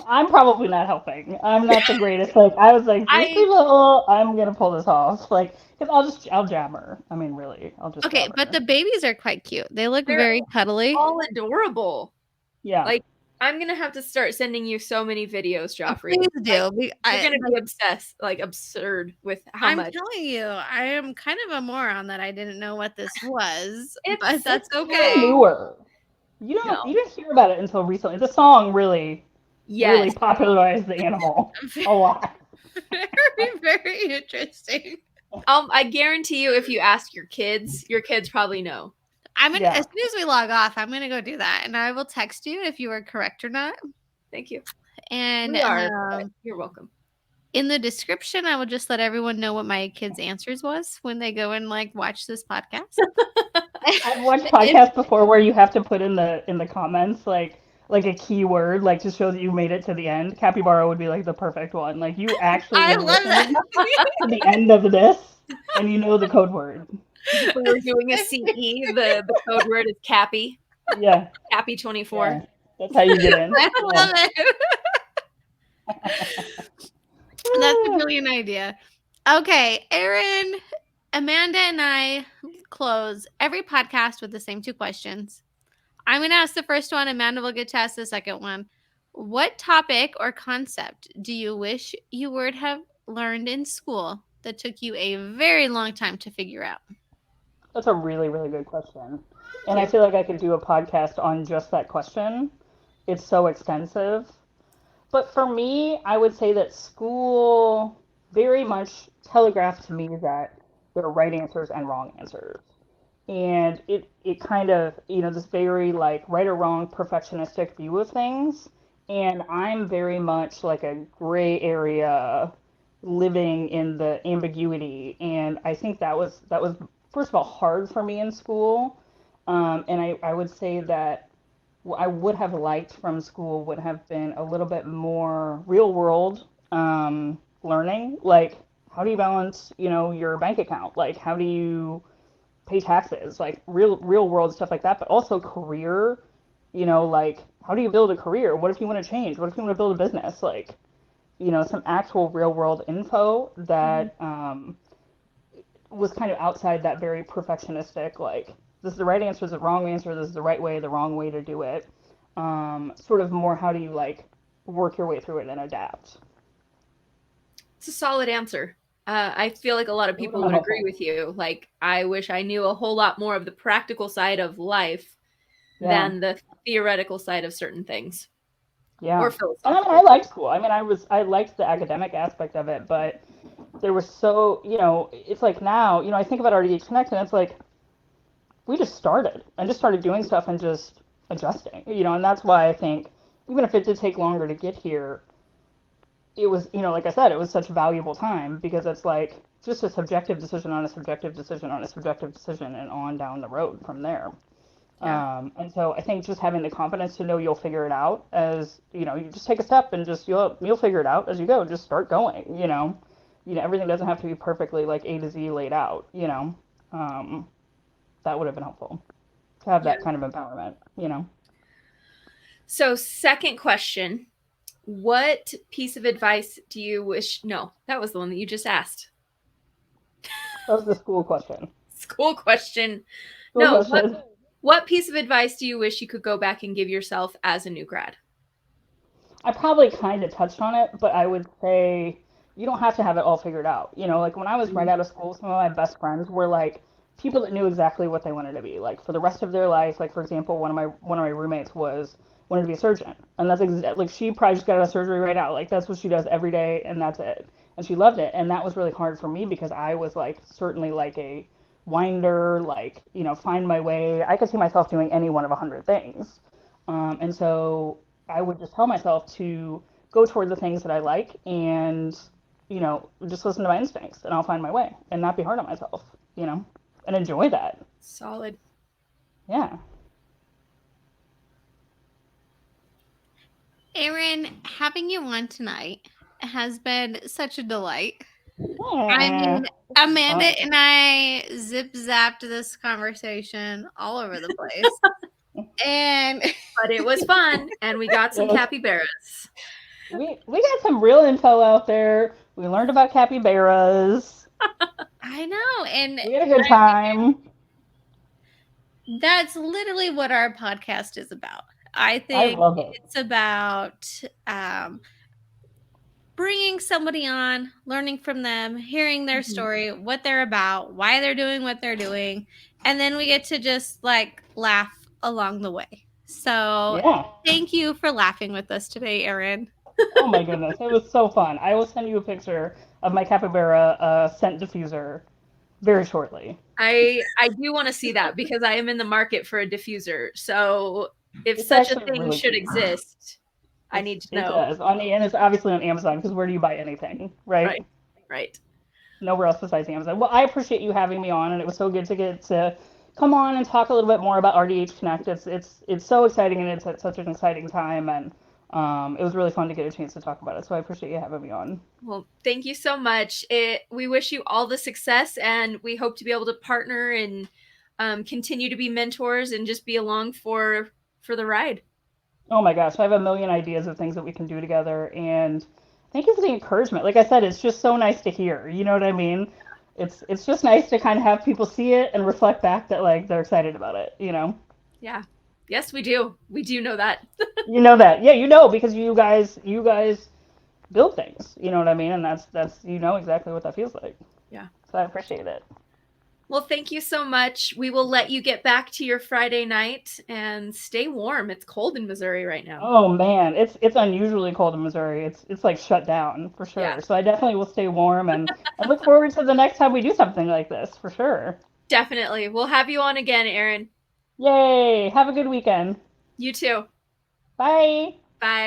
I'm probably not helping. I'm not the greatest. Like I was like, I'm gonna pull this off. Like, because I'll jab her. I mean, really, I'll just. Okay, but the babies are quite cute. They're very cuddly. All adorable. Yeah. Like I'm gonna have to start sending you so many videos, Joffrey. Please do. You're gonna be obsessed, like absurd with how I'm much. telling you, I am kind of a moron that I didn't know what this was, It's but that's It's okay. newer. You didn't hear about it until recently. The song really popularized the animal a lot. Very, very interesting. I guarantee you, if you ask your kids probably know. As soon as we log off, I'm gonna go do that, and I will text you if you are correct or not. Thank you. And We are. You're welcome. In the description, I will just let everyone know what my kids' answers was when they go and watch this podcast. I've watched podcasts before where you have to put in the comments like a keyword, like to show that you made it to the end. Capybara would be like the perfect one. Like you actually I love that. to the end of this, and you know the code word. If we were doing a CE, the code word is Cappy. Yeah. Cappy 24. Yeah. That's how you get in. I love it. That's a brilliant idea. Okay, Erin, Amanda, and I close every podcast with the same 2 questions. I'm going to ask the first one. Amanda will get to ask the second one. What topic or concept do you wish you would have learned in school that took you a very long time to figure out? That's a really, really good question. And I feel like I could do a podcast on just that question. It's so extensive. But for me, I would say that school very much telegraphed to me that there are right answers and wrong answers. And it kind of, this very like right or wrong perfectionistic view of things. And I'm very much like a gray area living in the ambiguity. And I think that was first of all hard for me in school. And I would say that what I would have liked from school would have been a little bit more real world learning. Like, how do you balance, your bank account? Like, how do you pay taxes? Like, real world stuff like that. But also career, like, how do you build a career? What if you want to change? What if you want to build a business? Like, some actual real world info that was kind of outside that very perfectionistic, like, this is the right answer, this is the wrong answer, this is the right way, the wrong way to do it. Sort of more how do you like work your way through it and adapt. It's a solid answer. I feel like a lot of people would agree with you. Like, I wish I knew a whole lot more of the practical side of life than the theoretical side of certain things. Yeah. Or philosophical. And I liked school. I mean, I liked the academic aspect of it, but there was so, it's like now, I think about RDH Connect and it's like, we just started doing stuff and just adjusting, and that's why I think even if it did take longer to get here, it was, like I said, it was such a valuable time because it's like just a subjective decision on a subjective decision on a subjective decision and on down the road from there. Yeah. And so I think just having the confidence to know you'll figure it out as, you just take a step and just you'll figure it out as you go. Just start going, everything doesn't have to be perfectly like A to Z laid out, that would have been helpful to have that kind of empowerment, So second question, what piece of advice do you wish, no, that was the one that you just asked. That was the school question. School question. What piece of advice do you wish you could go back and give yourself as a new grad? I probably kind of touched on it, but I would say you don't have to have it all figured out. Like when I was right out of school, some of my best friends were like people that knew exactly what they wanted to be, like for the rest of their life. Like for example, one of my roommates wanted to be a surgeon, and that's like she probably just got out of surgery right now. Like that's what she does every day, and that's it. And she loved it, and that was really hard for me because I was like certainly like a winder, like find my way. I could see myself doing any one of 100 things, and so I would just tell myself to go toward the things that I like, and just listen to my instincts, and I'll find my way, and not be hard on myself, and enjoy that. Solid. Yeah. Erin, having you on tonight has been such a delight. I mean, Amanda and I zip-zapped this conversation all over the place. But it was fun, and we got some capybaras. We got some real info out there. We learned about capybaras. I know, and we had a good time. That's literally what our podcast is about. I think love it. it's about bringing somebody on, learning from them, hearing their story, what they're about, why they're doing what they're doing, and then we get to just like laugh along the way. So Yeah. thank you for laughing with us today, Erin. Oh my goodness, it was so fun. I will send you a picture of my capybara scent diffuser very shortly. I do want to see that because I am in the market for a diffuser. So if It's such a actually thing really should cute. exist, I need to It know. does. And it's obviously on Amazon because where do you buy anything, right? Right. Nowhere else besides Amazon. Well, I appreciate you having me on, and it was so good to get to come on and talk a little bit more about RDH Connect. It's so exciting, and it's at such an exciting time, and it was really fun to get a chance to talk about it. So I appreciate you having me on. Well, thank you so much. We wish you all the success, and we hope to be able to partner and continue to be mentors and just be along for the ride. Oh my gosh, I have a million ideas of things that we can do together, and thank you for the encouragement. Like I said, it's just so nice to hear. You know what I mean? It's just nice to kind of have people see it and reflect back that like they're excited about it, you know? Yeah. Yes, we do. We do know that. You know that. Yeah, you know because you guys build things. You know what I mean? And that's you know exactly what that feels like. Yeah. So I appreciate it. Well, thank you so much. We will let you get back to your Friday night and stay warm. It's cold in Missouri right now. Oh man, it's unusually cold in Missouri. It's like shut down for sure. Yeah. So I definitely will stay warm and look forward to the next time we do something like this for sure. Definitely. We'll have you on again, Erin. Yay! Have a good weekend. You too. Bye. Bye.